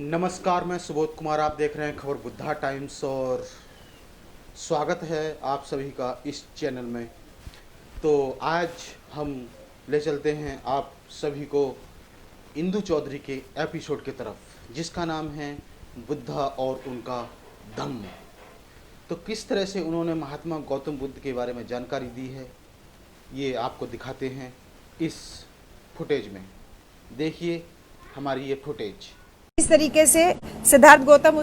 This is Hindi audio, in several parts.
नमस्कार, मैं सुबोध कुमार। आप देख रहे हैं खबर बुद्धा टाइम्स और स्वागत है आप सभी का इस चैनल में। तो आज हम ले चलते हैं आप सभी को इंदु चौधरी के एपिसोड की तरफ, जिसका नाम है बुद्धा और उनका धम्म। तो किस तरह से उन्होंने महात्मा गौतम बुद्ध के बारे में जानकारी दी है, ये आपको दिखाते हैं इस फुटेज में। देखिए हमारी ये फुटेज। इस तरीके से सिद्धार्थ गौतम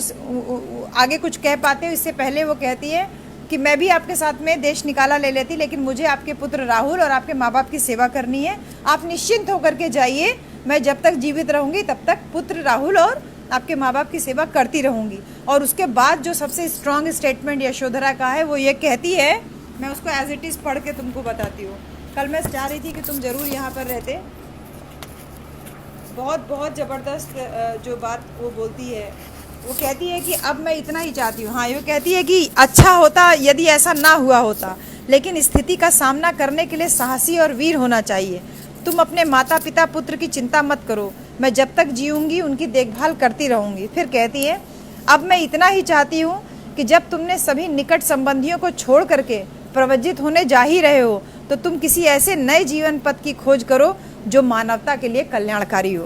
आगे कुछ कह पाते हो इससे पहले वो कहती है कि मैं भी आपके साथ में देश निकाला ले लेती, लेकिन मुझे आपके पुत्र राहुल और आपके माँ बाप की सेवा करनी है। आप निश्चिंत होकर के जाइए, मैं जब तक जीवित रहूंगी तब तक पुत्र राहुल और आपके माँ बाप की सेवा करती रहूंगी। और उसके बाद जो सबसे स्ट्रांग स्टेटमेंट यशोधरा का है वो ये कहती है, मैं उसको एज इट इज़ पढ़ के तुमको बताती हूँ। कल मैं चाह रही थी कि तुम ज़रूर यहाँ पर रहते। बहुत ज़बरदस्त जो बात वो बोलती है, वो कहती है कि अब मैं इतना ही चाहती हूँ। हाँ, ये कहती है कि अच्छा होता यदि ऐसा ना हुआ होता, लेकिन स्थिति का सामना करने के लिए साहसी और वीर होना चाहिए। तुम अपने माता पिता पुत्र की चिंता मत करो, मैं जब तक जीऊँगी उनकी देखभाल करती रहूँगी। फिर कहती है, अब मैं इतना ही चाहती हूँ कि जब तुमने सभी निकट संबंधियों को छोड़ करके प्रवजित होने जा ही रहे हो, तो तुम किसी ऐसे नए जीवन पथ की खोज करो जो मानवता के लिए कल्याणकारी हो।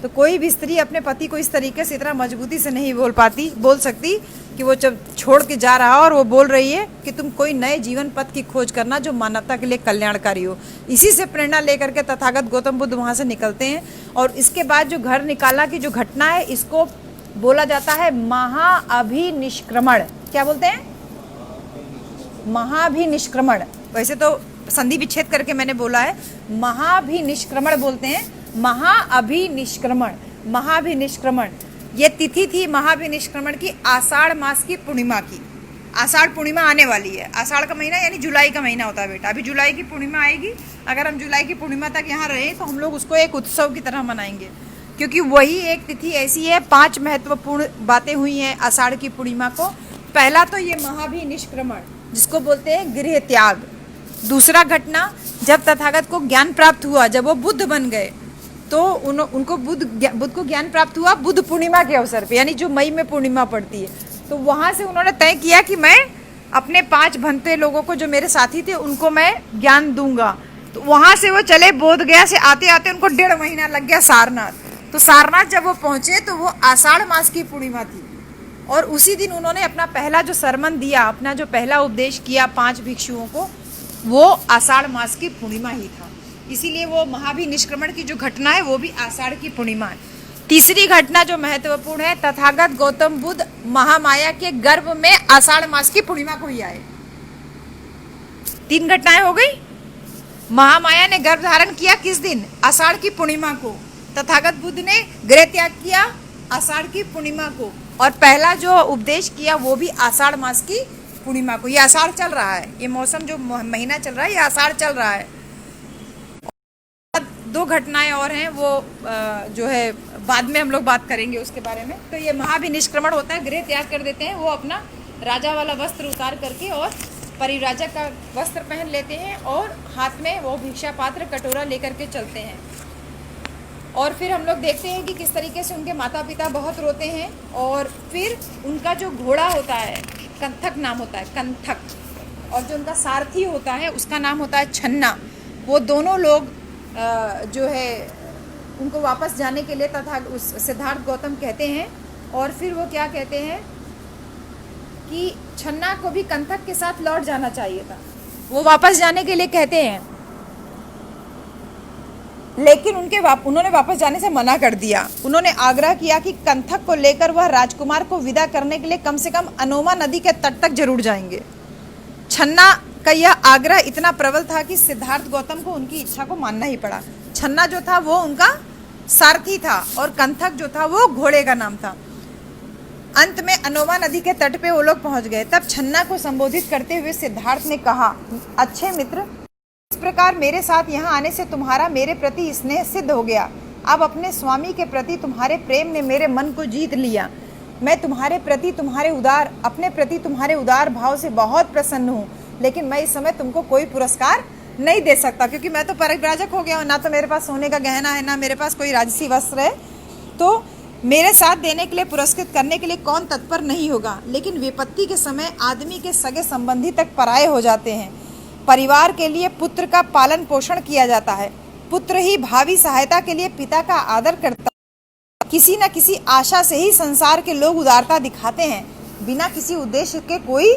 तो कोई भी स्त्री अपने पति को इस तरीके से इतना मजबूती से नहीं बोल सकती कि वो जब छोड़ के जा रहा और वो बोल रही है कि तुम कोई नए जीवन पथ की खोज करना जो मानवता के लिए कल्याणकारी हो। इसी से प्रेरणा लेकर के तथागत गौतम बुद्ध वहाँ से निकलते हैं। और इसके बाद जो घर निकाला की जो घटना है, इसको बोला जाता है महाअभिनिष्क्रमण। क्या बोलते हैं? महाभिनिष्क्रमण। वैसे तो संधि विच्छेद करके मैंने बोला है, महाभिनिष्क्रमण बोलते हैं, महाअभिनिष्क्रमण। महाभिनिष्क्रमण ये तिथि थी महाभिनिष्क्रमण की आषाढ़ मास की पूर्णिमा की। आषाढ़ पूर्णिमा आने वाली है। आषाढ़ का महीना यानी जुलाई का महीना होता है बेटा। अभी जुलाई की पूर्णिमा आएगी। अगर हम जुलाई की पूर्णिमा तक यहाँ रहे तो हम लोग उसको एक उत्सव की तरह मनाएंगे, क्योंकि वही एक तिथि ऐसी है। 5 महत्वपूर्ण बातें हुई हैं आषाढ़ की पूर्णिमा को। पहला तो ये महाभिनिष्क्रमण, जिसको बोलते हैं गृह त्याग। दूसरा घटना, जब तथागत को ज्ञान प्राप्त हुआ, जब वो बुद्ध बन गए, तो उनको बुद्ध को ज्ञान प्राप्त हुआ बुद्ध पूर्णिमा के अवसर पे, यानी जो मई में पूर्णिमा पड़ती है। तो वहाँ से उन्होंने तय किया कि मैं अपने 5 भंते लोगों को, जो मेरे साथी थे, उनको मैं ज्ञान दूंगा। तो वहाँ से वो चले, बोध गया से आते आते उनको 1.5 महीना लग गया सारनाथ। तो सारनाथ जब वो पहुँचे तो वो आषाढ़ मास की पूर्णिमा थी। और उसी दिन उन्होंने अपना पहला जो सरमन दिया, अपना जो पहला उपदेश किया 5 भिक्षुओं को, वो आषाढ़ मास की पूर्णिमा ही था। इसीलिए वो महाभिनिष्क्रमण की जो घटना है वो भी आषाढ़ की पूर्णिमा है। तीसरी घटना जो महत्वपूर्ण है, तथागत गौतम बुद्ध महामाया के गर्भ में आषाढ़ मास की पूर्णिमा को ही आए। 3 घटनाएं हो गई। महामाया ने गर्भ धारण किया किस दिन? आषाढ़ की पूर्णिमा को। तथागत बुद्ध ने गृह त्याग किया आषाढ़ की पूर्णिमा को। और पहला जो उपदेश किया वो भी आषाढ़ मास की पूर्णिमा को। ये आषाढ़ चल रहा है, ये मौसम जो महीना चल रहा है, ये आषाढ़ चल रहा है। 2 घटनाएं और हैं, वो जो है बाद में हम लोग बात करेंगे उसके बारे में। तो ये महाभिनिष्क्रमण होता है, गृह त्याग कर देते हैं। वो अपना राजा वाला वस्त्र उतार करके और परिव्राजक का वस्त्र पहन लेते हैं और हाथ में वो भिक्षा पात्र कटोरा लेकर के चलते हैं। और फिर हम लोग देखते हैं कि किस तरीके से उनके माता पिता बहुत रोते हैं। और फिर उनका जो घोड़ा होता है, कंथक नाम होता है, कंथक, और जो उनका सारथी होता है उसका नाम होता है छन्ना। वो दोनों लोग जो है उनको वापस जाने के लिए तथा उस सिद्धार्थ गौतम कहते हैं। और फिर वो क्या कहते हैं कि छन्ना को भी कंथक के साथ लौट जाना चाहिए था। वो वापस जाने के लिए कहते हैं, लेकिन उन्होंने वापस जाने से मना कर दिया। उन्होंने आग्रह किया कि कंथक को लेकर वह राजकुमार को विदा करने के लिए कम से कम अनोमा नदी के तट तक जरूर जाएंगे। छन्ना का यह आग्रह इतना प्रबल था कि सिद्धार्थ गौतम को उनकी इच्छा को मानना ही पड़ा। छन्ना जो था वो उनका सारथी था और कंथक जो था वो घोड़े का नाम था। अंत में अनोमा नदी के तट पे वो लोग पहुंच गए। तब छन्ना को संबोधित करते हुए सिद्धार्थ ने कहा, अच्छे मित्र, इस प्रकार मेरे साथ यहाँ आने से तुम्हारा मेरे प्रति स्नेह सिद्ध हो गया। अब अपने स्वामी के प्रति तुम्हारे प्रेम ने मेरे मन को जीत लिया। मैं तुम्हारे प्रति अपने प्रति तुम्हारे उदार भाव से बहुत प्रसन्न हूँ, लेकिन मैं इस समय तुमको कोई पुरस्कार नहीं दे सकता, क्योंकि मैं तो परिव्राजक हो गया हूँ। ना तो मेरे पास सोने का गहना है, ना मेरे पास कोई राजसी वस्त्र है। तो मेरे साथ देने के लिए, पुरस्कृत करने के लिए कौन तत्पर नहीं होगा, लेकिन विपत्ति के समय आदमी के सगे संबंधी तक पराये हो जाते हैं। परिवार के लिए पुत्र का पालन पोषण किया जाता है। पुत्र ही भावी सहायता के लिए पिता का आदर करता है। किसी न किसी आशा से ही संसार के लोग उदारता दिखाते हैं। बिना किसी उद्देश्य के कोई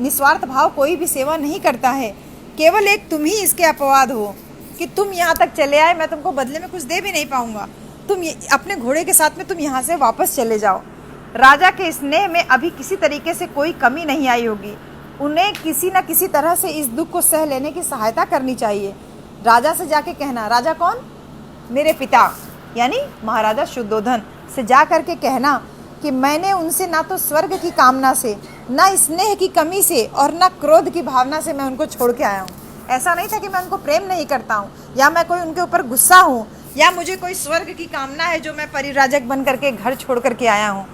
निस्वार्थ भाव कोई भी सेवा नहीं करता है। केवल एक तुम ही इसके अपवाद हो कि तुम यहाँ तक चले आए, मैं तुमको बदले में कुछ दे भी नहीं पाऊंगा, तुम अपने घोड़े के साथ में तुम यहाँ से वापस चले जाओ। राजा के स्नेह में अभी किसी तरीके से कोई कमी नहीं आई होगी। उन्हें किसी न किसी तरह से इस दुख को सह लेने की सहायता करनी चाहिए। राजा से जाके कहना, राजा कौन? मेरे पिता यानी महाराजा शुद्धोधन से जा करके कहना कि मैंने उनसे ना तो स्वर्ग की कामना से, ना स्नेह की कमी से और ना क्रोध की भावना से मैं उनको छोड़ के आया हूँ। ऐसा नहीं था कि मैं उनको प्रेम नहीं करता हूँ या मैं कोई उनके ऊपर गुस्सा हूँ या मुझे कोई स्वर्ग की कामना है जो मैं परिव्राजक बन करके घर छोड़ करके आया हूँ।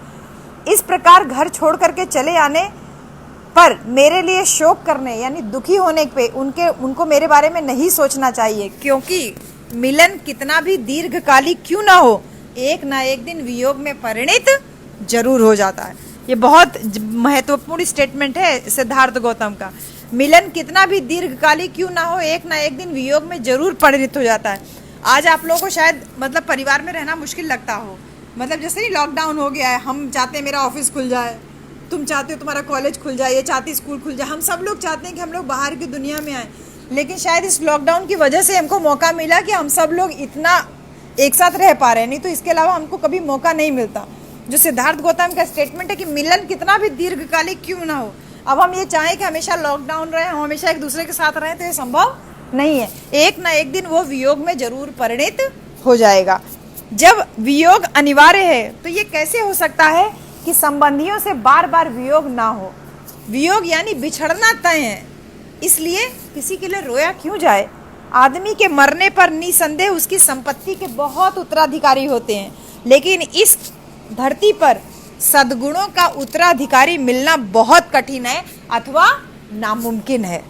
इस प्रकार घर छोड़ करके चले आने पर मेरे लिए शोक करने यानी दुखी होने पे उनको मेरे बारे में नहीं सोचना चाहिए, क्योंकि मिलन कितना भी दीर्घकालिक क्यों ना हो, एक ना एक दिन वियोग में परिणित जरूर हो जाता है। ये बहुत महत्वपूर्ण स्टेटमेंट है सिद्धार्थ गौतम का। मिलन कितना भी दीर्घकालिक क्यों ना हो, एक ना एक दिन वियोग में जरूर परिणित हो जाता है। आज आप लोगों को शायद मतलब परिवार में रहना मुश्किल लगता हो, मतलब जैसे नहीं लॉकडाउन हो गया है, हम चाहते हैं मेरा ऑफिस खुल जाए, तुम चाहते हो तुम्हारा कॉलेज खुल जाए, ये चाहती स्कूल खुल जाए, हम सब लोग चाहते हैं कि हम लोग बाहर की दुनिया में आए। लेकिन शायद इस लॉकडाउन की वजह से हमको मौका मिला कि हम सब लोग इतना एक साथ रह पा रहे हैं, नहीं तो इसके अलावा हमको कभी मौका नहीं मिलता। जो सिद्धार्थ गौतम का स्टेटमेंट है कि मिलन कितना भी दीर्घकालिक क्यों ना हो, अब हम ये चाहें कि हमेशा लॉकडाउन रहे, हम हमेशा एक दूसरे के साथ रहें, तो ये संभव नहीं है। एक ना एक दिन वो वियोग में जरूर परिणित हो जाएगा। जब वियोग अनिवार्य है तो ये कैसे हो सकता है कि संबंधियों से बार बार वियोग ना हो। वियोग यानी बिछड़ना तय है, इसलिए किसी के लिए रोया क्यों जाए। आदमी के मरने पर निसंदेह उसकी संपत्ति के बहुत उत्तराधिकारी होते हैं, लेकिन इस धरती पर सद्गुणों का उत्तराधिकारी मिलना बहुत कठिन है अथवा नामुमकिन है।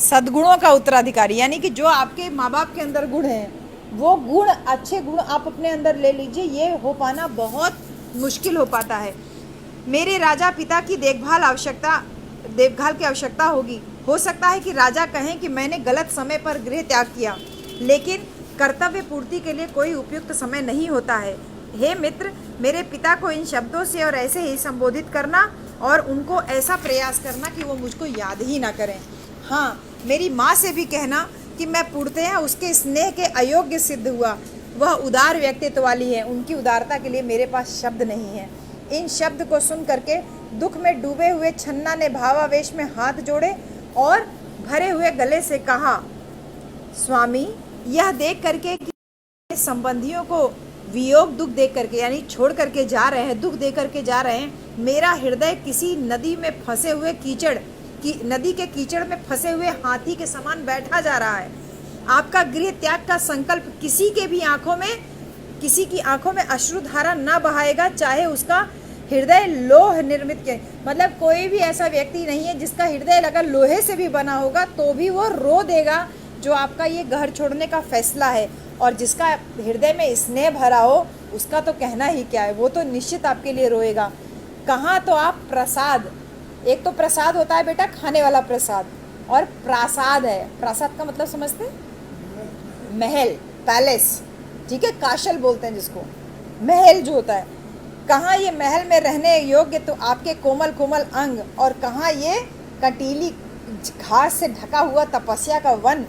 सद्गुणों का उत्तराधिकारी यानी कि जो आपके माँ बाप के अंदर गुण है, वो गुण, अच्छे गुण आप अपने अंदर ले लीजिए, ये हो पाना बहुत मुश्किल हो पाता है। मेरे राजा पिता की देखभाल की आवश्यकता होगी। हो सकता है कि राजा कहें कि मैंने गलत समय पर गृह त्याग किया, लेकिन कर्तव्य पूर्ति के लिए कोई उपयुक्त समय नहीं होता है। हे मित्र, मेरे पिता को इन शब्दों से और ऐसे ही संबोधित करना और उनको ऐसा प्रयास करना कि वो मुझको याद ही ना करें। हाँ, मेरी माँ से भी कहना कि मैं पूर्णतः उसके स्नेह के अयोग्य सिद्ध हुआ। वह उदार व्यक्तित्व वाली है, उनकी उदारता के लिए मेरे पास शब्द नहीं है। इन शब्द को सुन करके दुख में डूबे हुए छन्ना ने भावावेश में हाथ जोड़े और भरे हुए गले से कहा, स्वामी, यह देख करके कि संबंधियों को वियोग दुख देख करके यानी छोड़ करके जा रहे हैं, दुख दे करके जा रहे हैं, मेरा हृदय किसी नदी में फंसे हुए नदी के कीचड़ में फंसे हुए हाथी के समान बैठा जा रहा है। आपका गृह त्याग का संकल्प किसी की आंखों में अश्रुधारा न बहाएगा, चाहे उसका हृदय लोह निर्मित के, मतलब कोई भी ऐसा व्यक्ति नहीं है जिसका हृदय अगर लोहे से भी बना होगा तो भी वो रो देगा जो आपका ये घर छोड़ने का फैसला है। और जिसका हृदय में स्नेह भरा हो उसका तो कहना ही क्या है, वो तो निश्चित आपके लिए रोएगा। कहाँ तो आप प्रसाद, एक तो प्रसाद होता है बेटा खाने वाला प्रसाद, और प्रासाद है, प्रासाद का मतलब समझते हैं, महल, पैलेस, ठीक है, काशल बोलते हैं जिसको, महल जो होता है। कहाँ ये महल में रहने योग्य तो आपके कोमल कोमल अंग, और कहाँ ये कटीली घास से ढका हुआ तपस्या का वन।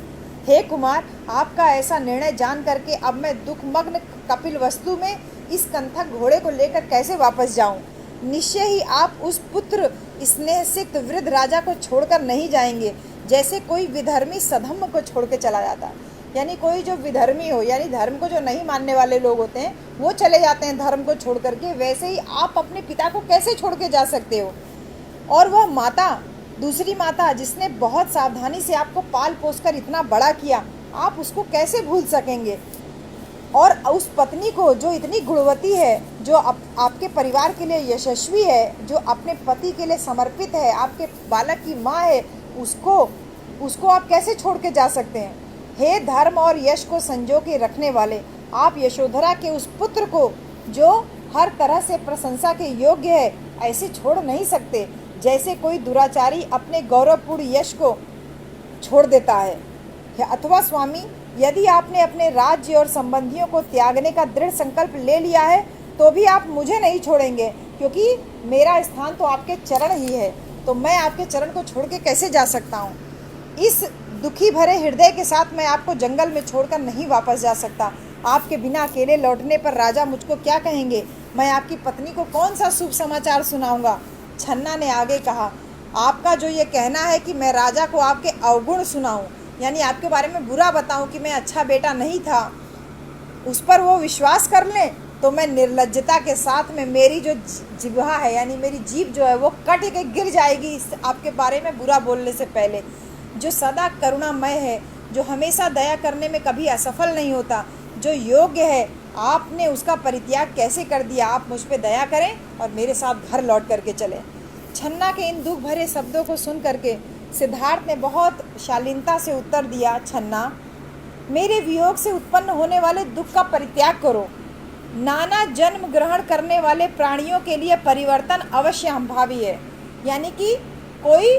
हे कुमार, आपका ऐसा निर्णय जान करके अब मैं दुखमग्न कपिल वस्तु में इस कंथक घोड़े को लेकर कैसे वापस जाऊं। निश्चय ही आप उस पुत्र स्नेह सिक्त वृद्ध राजा को छोड़कर नहीं जाएंगे, जैसे कोई विधर्मी सधम्म को छोड़ के चला जाता है। यानी कोई जो विधर्मी हो, यानी धर्म को जो नहीं मानने वाले लोग होते हैं, वो चले जाते हैं धर्म को छोड़ करके, वैसे ही आप अपने पिता को कैसे छोड़ के जा सकते हो। और वह माता, दूसरी माता जिसने बहुत सावधानी से आपको पाल पोस कर इतना बड़ा किया, आप उसको कैसे भूल सकेंगे। और उस पत्नी को जो इतनी गुणवती है, जो आपके परिवार के लिए यशस्वी है, जो अपने पति के लिए समर्पित है, आपके बालक की माँ है, उसको आप कैसे छोड़ के जा सकते हैं। हे धर्म और यश को संजो के रखने वाले, आप यशोधरा के उस पुत्र को जो हर तरह से प्रशंसा के योग्य है, ऐसे छोड़ नहीं सकते जैसे कोई दुराचारी अपने गौरवपूर्ण यश को छोड़ देता है। अथवा स्वामी, यदि आपने अपने राज्य और संबंधियों को त्यागने का दृढ़ संकल्प ले लिया है तो भी आप मुझे नहीं छोड़ेंगे, क्योंकि मेरा स्थान तो आपके चरण ही है, तो मैं आपके चरण को छोड़ के कैसे जा सकता हूँ। इस दुखी भरे हृदय के साथ मैं आपको जंगल में छोड़कर नहीं वापस जा सकता। आपके बिना अकेले लौटने पर राजा मुझको क्या कहेंगे? मैं आपकी पत्नी को कौन सा शुभ समाचार सुनाऊंगा? छन्ना ने आगे कहा, आपका जो ये कहना है कि मैं राजा को आपके अवगुण सुनाऊं, यानी आपके बारे में बुरा बताऊं कि मैं अच्छा बेटा नहीं था, उस पर वो विश्वास कर लें, तो मैं निर्लज्जता के साथ में मेरी जो जिह्वा है, यानी मेरी जीभ जो है वो कट के गिर जाएगी आपके बारे में बुरा बोलने से पहले। जो सदा करुणामय है, जो हमेशा दया करने में कभी असफल नहीं होता, जो योग्य है, आपने उसका परित्याग कैसे कर दिया? आप मुझ पे दया करें और मेरे साथ घर लौट करके चलें। छन्ना के इन दुख भरे शब्दों को सुन करके सिद्धार्थ ने बहुत शालीनता से उत्तर दिया, छन्ना, मेरे वियोग से उत्पन्न होने वाले दुख का परित्याग करो। नाना जन्म ग्रहण करने वाले प्राणियों के लिए परिवर्तन अवश्य संभावी है, यानी कि कोई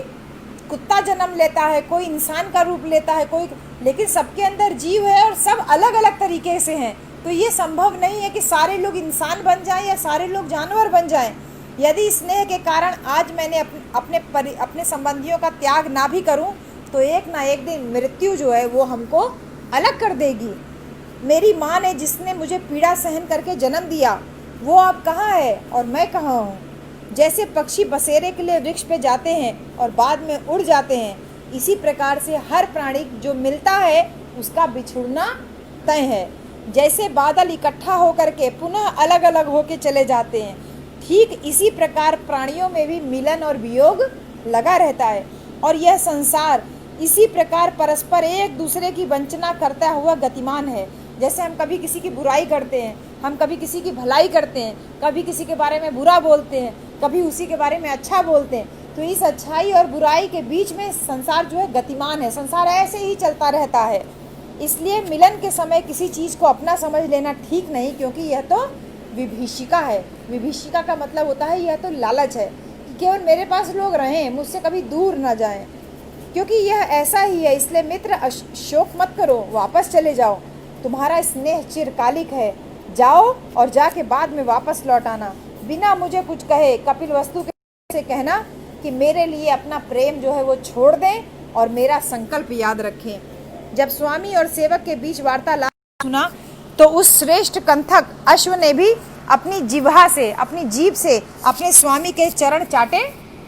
कुत्ता जन्म लेता है, कोई इंसान का रूप लेता है, कोई, लेकिन सबके अंदर जीव है और सब अलग अलग तरीके से हैं। तो ये संभव नहीं है कि सारे लोग इंसान बन जाएं या सारे लोग जानवर बन जाएं। यदि स्नेह के कारण आज मैंने अपने संबंधियों का त्याग ना भी करूं, तो एक ना एक दिन मृत्यु जो है वो हमको अलग कर देगी। मेरी माँ ने जिसने मुझे पीड़ा सहन करके जन्म दिया, वो अब कहाँ है और मैं कहाँ हूँ? जैसे पक्षी बसेरे के लिए वृक्ष पे जाते हैं और बाद में उड़ जाते हैं, इसी प्रकार से हर प्राणी जो मिलता है उसका बिछुड़ना तय है। जैसे बादल इकट्ठा होकर के पुनः अलग अलग होके चले जाते हैं, ठीक इसी प्रकार प्राणियों में भी मिलन और वियोग लगा रहता है। और यह संसार इसी प्रकार परस्पर एक दूसरे की वंचना करता हुआ गतिमान है। जैसे हम कभी किसी की बुराई करते हैं, हम कभी किसी की भलाई करते हैं, कभी किसी के बारे में बुरा बोलते हैं, कभी उसी के बारे में अच्छा बोलते हैं, तो इस अच्छाई और बुराई के बीच में संसार जो है गतिमान है, संसार ऐसे ही चलता रहता है। इसलिए मिलन के समय किसी चीज़ को अपना समझ लेना ठीक नहीं, क्योंकि यह तो विभीषिका है। विभीषिका का मतलब होता है यह तो लालच है कि केवल मेरे पास लोग रहें, मुझसे कभी दूर ना जाएं, क्योंकि यह ऐसा ही है। इसलिए मित्र, शोक मत करो, वापस चले जाओ, तुम्हारा स्नेह चिरकालिक है। जाओ और जाके बाद में वापस लौट आना, बिना मुझे कुछ कहे। कपिलवस्तु से कहना कि मेरे लिए अपना प्रेम जो है वो छोड़ दें और मेरा संकल्प याद रखें। जब स्वामी और सेवक के बीच वार्तालाप सुना तो उस श्रेष्ठ कंथक अश्व ने भी अपनी जिह्वा से, अपनी जीभ से अपने स्वामी के चरण चाटे।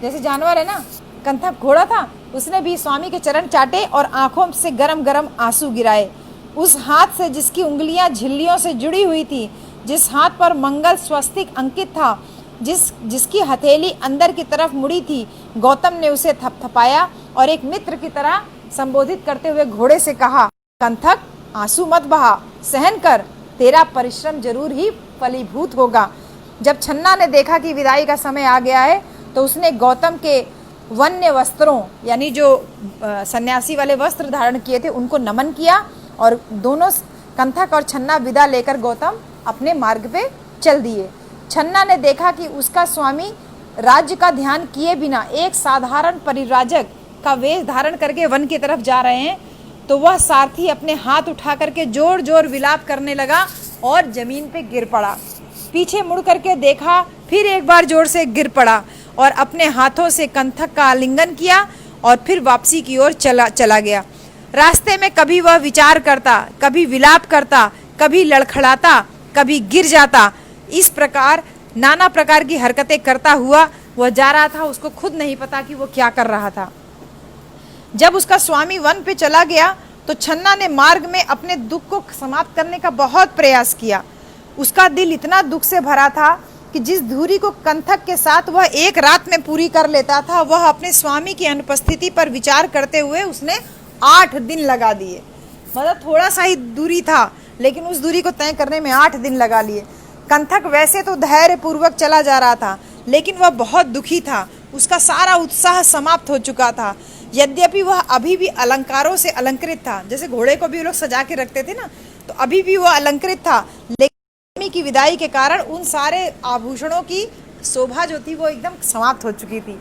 जैसे जानवर है ना, कंथक घोड़ा था, उसने भी स्वामी के चरण चाटे और आंखों से गरम गरम आंसू गिराए। उस हाथ से जिसकी उंगलियां झिल्लियों से जुड़ी हुई थी, जिस हाथ पर मंगल स्वस्तिक अंकित था, जिसकी हथेली अंदर की तरफ मुड़ी थी, गौतम ने उसे थपथपाया और एक मित्र की तरह संबोधित करते हुए घोड़े से कहा, कंथक, आंसू मत बहा, सहन कर, तेरा परिश्रम जरूर ही फलीभूत होगा। जब छन्ना ने देखा कि विदाई का समय आ गया है, तो उसने गौतम के वन्य वस्त्रों, यानी जो सन्यासी वाले वस्त्र धारण किए थे, उनको नमन किया और दोनों कंथक और छन्ना विदा लेकर गौतम अपने मार्ग पे चल दिए। छन्ना ने देखा कि उसका स्वामी राज्य का ध्यान किए बिना एक साधारण परिव्राजक का वेश धारण करके वन की तरफ जा रहे हैं, तो वह सारथी अपने हाथ उठा करके जोर जोर विलाप करने लगा और जमीन पे गिर पड़ा। पीछे मुड़ करके देखा, फिर एक बार जोर से गिर पड़ा और अपने हाथों से कंथक का आलिंगन किया और फिर वापसी की ओर चला गया। रास्ते में कभी वह विचार करता, कभी विलाप करता, कभी लड़खड़ाता, कभी गिर जाता। इस प्रकार नाना प्रकार की हरकतें करता हुआ वह जा रहा था, उसको खुद नहीं पता कि वो क्या कर रहा था। जब उसका स्वामी वन पे चला गया तो छन्ना ने मार्ग में अपने दुख को समाप्त करने का बहुत प्रयास किया। उसका दिल इतना दुख से भरा था कि जिस धुरी को कंथक के साथ वह एक रात में पूरी कर लेता था, वह अपने स्वामी की अनुपस्थिति पर विचार करते हुए उसने 8 दिन लगा दिए। मतलब थोड़ा सा ही दूरी था, लेकिन उस दूरी को तय करने में 8 दिन लगा लिए। कंथक वैसे तो धैर्य पूर्वक चला जा रहा था, लेकिन वह बहुत दुखी था। उसका सारा उत्साह समाप्त हो चुका था। यद्यपि वह अभी भी अलंकारों से अलंकृत था, जैसे घोड़े को भी लोग सजा के रखते थे ना, तो अभी भी वह अलंकृत था, लेकिन स्वामी की विदाई के कारण उन सारे आभूषणों की शोभा जो थी वो एकदम समाप्त हो चुकी थी।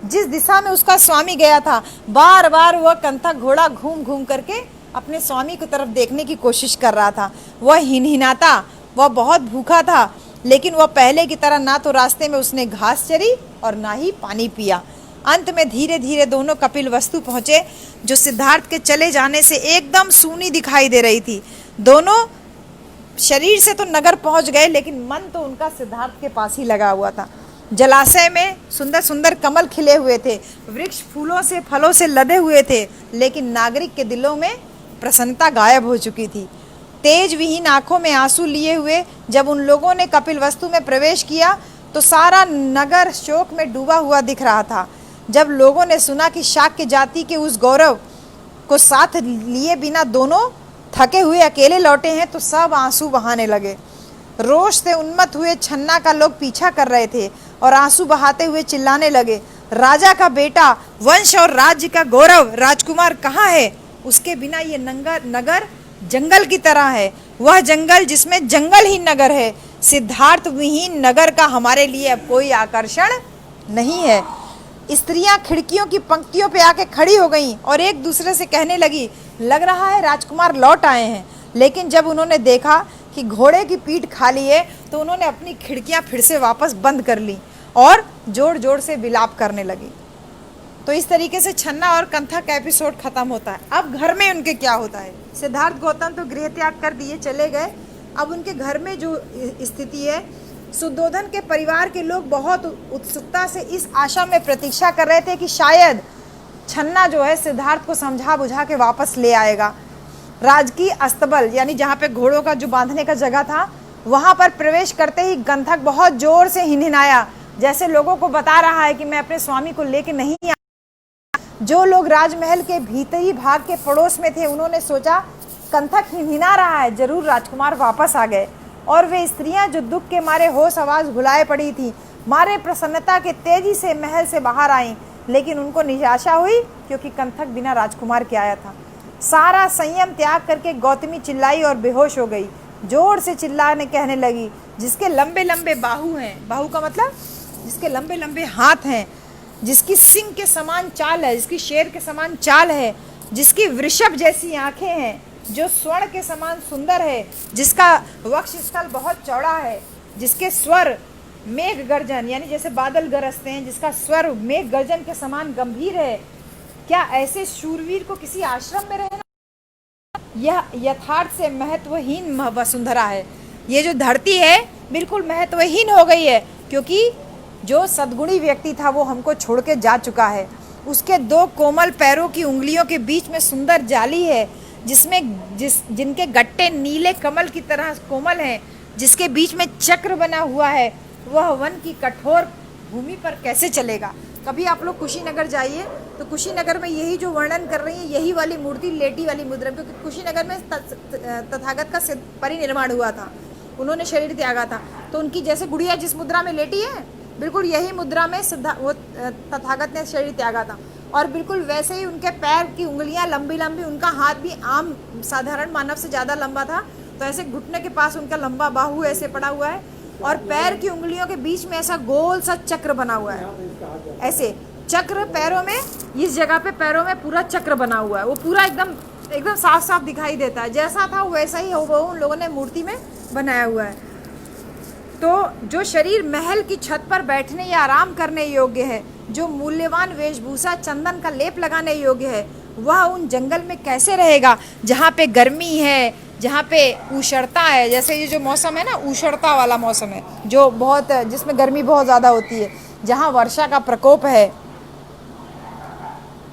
जिस दिशा में उसका स्वामी गया था, बार बार वह कंथक घोड़ा घूम घूम करके अपने स्वामी की तरफ देखने की कोशिश कर रहा था। वह हिनहिनाता, वह बहुत भूखा था, लेकिन वह पहले की तरह ना तो रास्ते में उसने घास चरी और ना ही पानी पिया। अंत में धीरे धीरे दोनों कपिलवस्तु पहुंचे, जो सिद्धार्थ के चले जाने से एकदम सूनी दिखाई दे रही थी। दोनों शरीर से तो नगर पहुंच गए, लेकिन मन तो उनका सिद्धार्थ के पास ही लगा हुआ था। जलाशय में सुंदर सुंदर कमल खिले हुए थे, वृक्ष फूलों से फलों से लदे हुए थे, लेकिन नागरिक के दिलों में प्रसन्नता गायब हो चुकी थी। तेज विहीन आंखों में आंसू लिए हुए जब उन लोगों ने कपिलवस्तु में प्रवेश किया तो सारा नगर शोक में डूबा हुआ दिख रहा था। जब लोगों ने सुना कि शाक्य जाति के उस गौरव को साथ लिए बिना दोनों थके हुए अकेले लौटे हैं, तो सब आंसू बहाने लगे। रोष से उन्मत्त हुए छन्ना का लोग पीछा कर रहे थे और आंसू बहाते हुए चिल्लाने लगे, राजा का बेटा, वंश और राज्य का गौरव राजकुमार कहाँ है? उसके बिना ये नगर जंगल की तरह है, वह जंगल जिसमें जंगल ही नगर है। सिद्धार्थ विहीन नगर का हमारे लिए अब कोई आकर्षण नहीं है। स्त्रियां खिड़कियों की पंक्तियों पे आके खड़ी हो गईं और एक दूसरे से कहने लगी, लग रहा है राजकुमार लौट आए हैं। लेकिन जब उन्होंने देखा कि घोड़े की पीठ खाली है, तो उन्होंने अपनी खिड़कियां फिर से वापस बंद कर ली और जोर जोर से विलाप करने लगी। तो इस तरीके से छन्ना और कंथक एपिसोड खत्म होता है। अब घर में उनके क्या होता है? सिद्धार्थ गौतम तो गृह त्याग कर दिए, चले गए। अब उनके घर में जो स्थिति है, सुद्धोधन के परिवार के लोग बहुत उत्सुकता से इस आशा में प्रतीक्षा कर रहे थे कि शायद छन्ना जो है सिद्धार्थ को समझा बुझा के वापस ले आएगा। राजकीय अस्तबल यानी जहाँ पे घोड़ों का जो बांधने का जगह था, वहाँ पर प्रवेश करते ही कंथक बहुत जोर से हिनहिनाया, जैसे लोगों को बता रहा है कि मैं अपने स्वामी को लेके नहीं आया। जो लोग राजमहल के भीतरी भाग के पड़ोस में थे, उन्होंने सोचा कंथक हिनहिना रहा है, जरूर राजकुमार वापस आ गए। और वे स्त्रियां जो दुख के मारे होश आवाज भुलाए पड़ी थी, मारे प्रसन्नता के तेजी से महल से बाहर आईं, लेकिन उनको निराशा हुई क्योंकि कंथक बिना राजकुमार के आया था। सारा संयम त्याग करके गौतमी चिल्लाई और बेहोश हो गई। जोर से चिल्लाने कहने लगी, जिसके लंबे लंबे बाहु हैं, बाहु का मतलब जिसके लंबे लंबे हाथ हैं, जिसकी सिंह के समान चाल है, जिसकी शेर के समान चाल है, जिसकी वृषभ जैसी आंखें हैं, जो स्वर्ण के समान सुंदर है, जिसका वक्ष स्थल बहुत चौड़ा है, जिसके स्वर मेघ गर्जन यानी जैसे बादल गरजते हैं, जिसका स्वर मेघ गर्जन के समान गंभीर है, क्या ऐसे शूरवीर को किसी आश्रम में रहना? यह यथार्थ से महत्वहीन वसुंधरा है। ये जो धरती है बिल्कुल महत्वहीन हो गई है, क्योंकि जो सद्गुणी व्यक्ति था वो हमको छोड़ के जा चुका है। उसके दो कोमल पैरों की उंगलियों के बीच में सुंदर जाली है, जिनके गट्टे नीले कमल की तरह कोमल हैं, जिसके बीच में चक्र बना हुआ है, वह वन की कठोर भूमि पर कैसे चलेगा? कभी आप लोग कुशीनगर जाइए तो कुशीनगर में यही जो वर्णन कर रही है, यही वाली मूर्ति लेटी वाली मुद्रा, क्योंकि कुशीनगर में तथागत का परिनिर्माण हुआ था, उन्होंने शरीर त्यागा था, तो उनकी जैसे गुड़िया जिस मुद्रा में लेटी है, बिल्कुल यही मुद्रा में वो तथागत ने शरीर त्यागा था। और बिल्कुल वैसे ही उनके पैर की उंगलियां लंबी लंबी, उनका हाथ भी आम साधारण मानव से ज़्यादा लंबा था, तो ऐसे घुटने के पास उनका लंबा बाहु ऐसे पड़ा हुआ है, और पैर की उंगलियों के बीच में ऐसा गोल सा चक्र बना हुआ है। ऐसे चक्र पैरों में, इस जगह पे पैरों में पूरा चक्र बना हुआ है, वो पूरा एकदम साफ साफ दिखाई देता है। जैसा था वैसा ही वो उन लोगों ने मूर्ति में बनाया हुआ है। तो जो शरीर महल की छत पर बैठने या आराम करने योग्य है, जो मूल्यवान वेशभूषा चंदन का लेप लगाने योग्य है, वह उन जंगल में कैसे रहेगा जहाँ पे गर्मी है, जहाँ पे उष्णता है। जैसे ये जो मौसम है ना, उष्णता वाला मौसम है, जो बहुत जिसमें गर्मी बहुत ज़्यादा होती है, जहाँ वर्षा का प्रकोप है,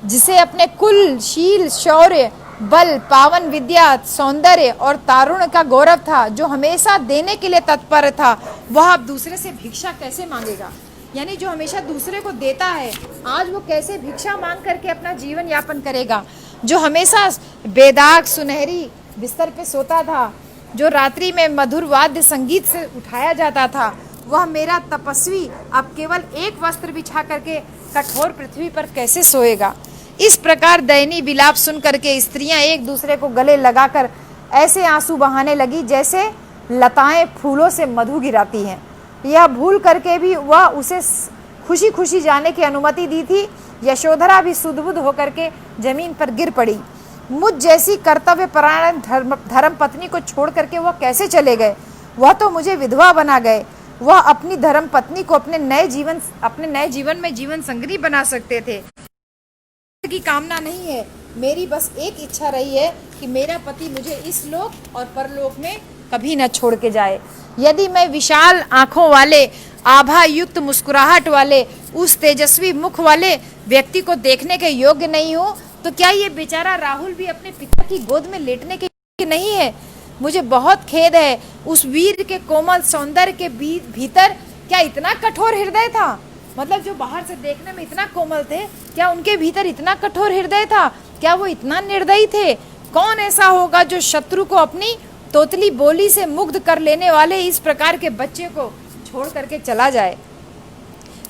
जिसे अपने कुल, शील, शौर्य, बल, पावन विद्या, सौंदर्य और तारुण्य का गौरव था, जो हमेशा देने के लिए तत्पर था, वह अब दूसरे से भिक्षा कैसे मांगेगा? यानी जो हमेशा दूसरे को देता है, आज वो कैसे भिक्षा मांग करके अपना जीवन यापन करेगा? जो हमेशा बेदाग सुनहरी बिस्तर पे सोता था, जो रात्रि में मधुर वाद्य संगीत से उठाया जाता था, वह मेरा तपस्वी अब केवल एक वस्त्र बिछा करके कठोर पृथ्वी पर कैसे सोएगा? इस प्रकार दयनीय विलाप सुन करके स्त्रियां एक दूसरे को गले लगाकर ऐसे आंसू बहाने लगी जैसे लताएं फूलों से मधु गिराती हैं। यह भूल करके भी वह उसे खुशी खुशी जाने की अनुमति दी थी। यशोधरा भी सुध-बुध होकर के जमीन पर गिर पड़ी। मुझ जैसी कर्तव्य परायण धर्म पत्नी को छोड़ करके वह कैसे चले गए? वह तो मुझे विधवा बना गए। वह अपनी धर्म पत्नी को अपने नए जीवन में जीवन संगिनी बना सकते थे। की कामना नहीं है, मेरी बस एक इच्छा रही है कि मेरा पति मुझे इस लोक और परलोक में कभी न छोड़ के जाए। यदि मैं विशाल आंखों वाले, आभा युक्त मुस्कुराहट वाले, उस तेजस्वी मुख वाले व्यक्ति को देखने के योग्य नहीं हूँ, तो क्या ये बेचारा राहुल भी अपने पिता की गोद में लेटने के योग्य नहीं है? मुझे बहुत खेद है। उस वीर के कोमल सौंदर्य के भीतर क्या इतना कठोर हृदय था? मतलब जो बाहर से देखने में इतना कोमल थे, क्या उनके भीतर इतना कठोर हृदय था? क्या वो इतना निर्दयी थे? कौन ऐसा होगा जो शत्रु को अपनी तोतली बोली से मुग्ध कर लेने वाले इस प्रकार के बच्चे को छोड़ करके चला जाए?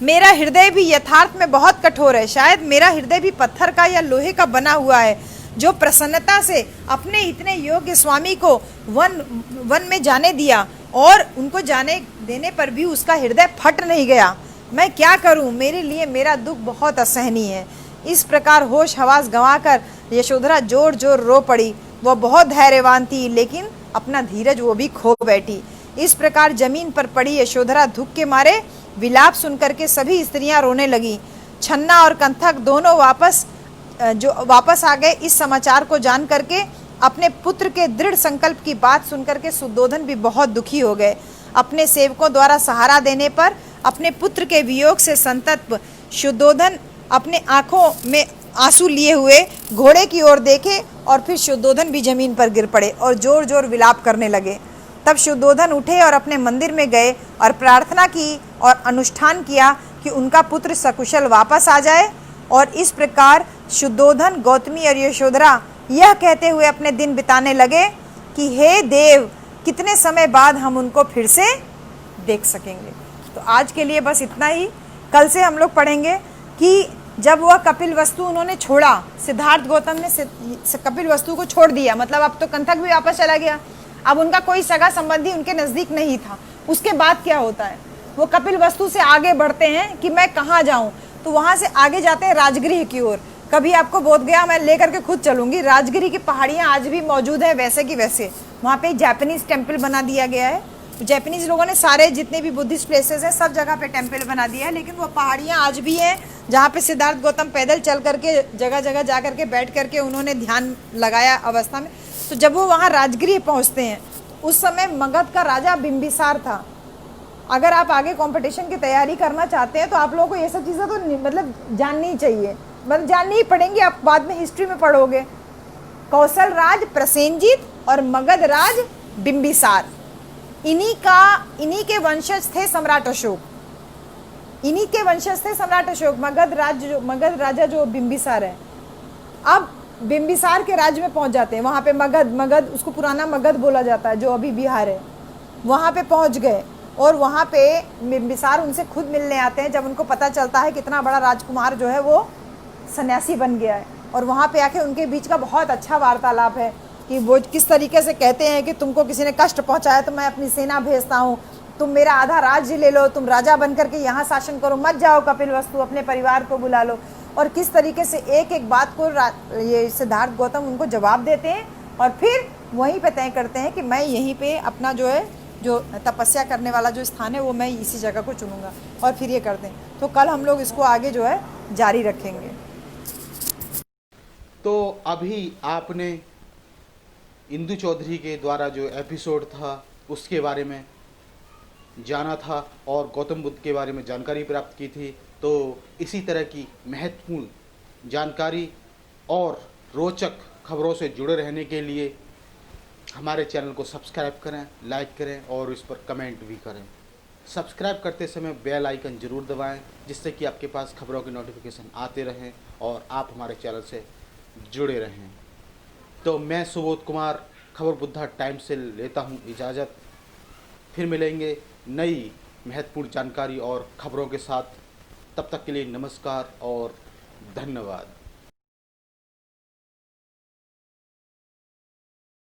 मेरा हृदय भी यथार्थ में बहुत कठोर है। शायद मेरा हृदय भी पत्थर का या लोहे का बना हुआ है, जो प्रसन्नता से अपने इतने योग्य स्वामी को वन में जाने दिया और उनको जाने देने पर भी उसका हृदय फट नहीं गया। मैं क्या करूं? मेरे लिए मेरा दुख बहुत असहनीय है। इस प्रकार होश हवास गंवाकर यशोधरा जोर जोर रो पड़ी। वह बहुत धैर्यवान थी, लेकिन अपना धीरज वो भी खो बैठी। इस प्रकार जमीन पर पड़ी यशोधरा दुख के मारे विलाप सुनकर के सभी स्त्रियां रोने लगी। छन्ना और कंथक दोनों वापस आ गए। इस समाचार को जान करके अपने पुत्र के दृढ़ संकल्प की बात सुनकर के सुद्धोधन भी बहुत दुखी हो गए। अपने सेवकों द्वारा सहारा देने पर अपने पुत्र के वियोग से संतप्त शुद्धोधन अपने आंखों में आंसू लिए हुए घोड़े की ओर देखे और फिर शुद्धोधन भी जमीन पर गिर पड़े और जोर जोर विलाप करने लगे। तब शुद्धोधन उठे और अपने मंदिर में गए और प्रार्थना की और अनुष्ठान किया कि उनका पुत्र सकुशल वापस आ जाए। और इस प्रकार शुद्धोधन, गौतमी और यशोधरा यह कहते हुए अपने दिन बिताने लगे कि हे देव, कितने समय बाद हम उनको फिर से देख सकेंगे। तो आज के लिए बस इतना ही। कल से हम लोग पढ़ेंगे कि जब वह कपिलवस्तु उन्होंने छोड़ा, सिद्धार्थ गौतम ने कपिलवस्तु को छोड़ दिया, मतलब अब तो कंथक भी वापस चला गया, अब उनका कोई सगा संबंधी उनके नजदीक नहीं था। उसके बाद क्या होता है? वो कपिलवस्तु से आगे बढ़ते हैं कि मैं कहाँ जाऊं, तो वहां से आगे जाते हैं राजगृह की ओर। कभी आपको बोध गया, मैं लेकर के खुद चलूंगी। राजगिरी की पहाड़ियां आज भी मौजूद है वैसे की वैसे। वहाँ पे जापानीज टेम्पल बना दिया गया है। जापानीज लोगों ने सारे जितने भी बुद्धिस्ट प्लेसेस हैं सब जगह पे टेम्पल बना दिया है, लेकिन वो पहाड़ियाँ आज भी हैं जहाँ पे सिद्धार्थ गौतम पैदल चल करके जगह जगह जा करके बैठ करके उन्होंने ध्यान लगाया अवस्था में। तो जब वो वहाँ राजगृह पहुँचते हैं, उस समय मगध का राजा बिम्बिसार था। अगर आप आगे कंपटीशन की तैयारी करना चाहते हैं तो आप लोगों को ये सब चीज़ें तो मतलब जाननी ही चाहिए, मतलब जाननी ही पड़ेंगी। आप बाद में हिस्ट्री में पढ़ोगे। कौशल राज प्रसेनजीत और मगध राज बिम्बिसार, इन्हीं के वंशज थे सम्राट अशोक। इन्हीं के वंशज थे सम्राट अशोक। मगध राजा जो बिम्बिसार है, अब बिम्बिसार के राज्य में पहुंच जाते हैं। वहाँ पे मगध उसको पुराना मगध बोला जाता है, जो अभी बिहार है। वहाँ पे पहुँच गए और वहाँ पे बिम्बिसार उनसे खुद मिलने आते हैं। जब उनको पता चलता है कितना बड़ा राजकुमार जो है वो सन्यासी बन गया है, और वहाँ पे आके उनके बीच का बहुत अच्छा वार्तालाप है कि वो किस तरीके से कहते हैं कि तुमको किसी ने कष्ट पहुँचाया तो मैं अपनी सेना भेजता हूँ, तुम मेरा आधा राज्य ले लो, तुम राजा बन करके यहाँ शासन करो, मत जाओ कपिलवस्तु, अपने परिवार को बुला लो। और किस तरीके से एक एक बात को ये सिद्धार्थ गौतम उनको जवाब देते हैं और फिर वहीं पे तय करते हैं कि मैं यहीं पे अपना जो तपस्या करने वाला जो स्थान है वो मैं इसी जगह को चुनूंगा, और फिर ये करते हैं। तो कल हम लोग इसको आगे जो है जारी रखेंगे। तो अभी आपने इंदु चौधरी के द्वारा जो एपिसोड था उसके बारे में जाना था और गौतम बुद्ध के बारे में जानकारी प्राप्त की थी। तो इसी तरह की महत्वपूर्ण जानकारी और रोचक खबरों से जुड़े रहने के लिए हमारे चैनल को सब्सक्राइब करें, लाइक करें और इस पर कमेंट भी करें। सब्सक्राइब करते समय बेल आइकन ज़रूर दबाएं, जिससे कि आपके पास खबरों की नोटिफिकेशन आते रहें और आप हमारे चैनल से जुड़े रहें। तो मैं सुबोध कुमार खबर बुद्धा टाइम्स से लेता हूं इजाज़त। फिर मिलेंगे नई महत्वपूर्ण जानकारी और खबरों के साथ। तब तक के लिए नमस्कार और धन्यवाद।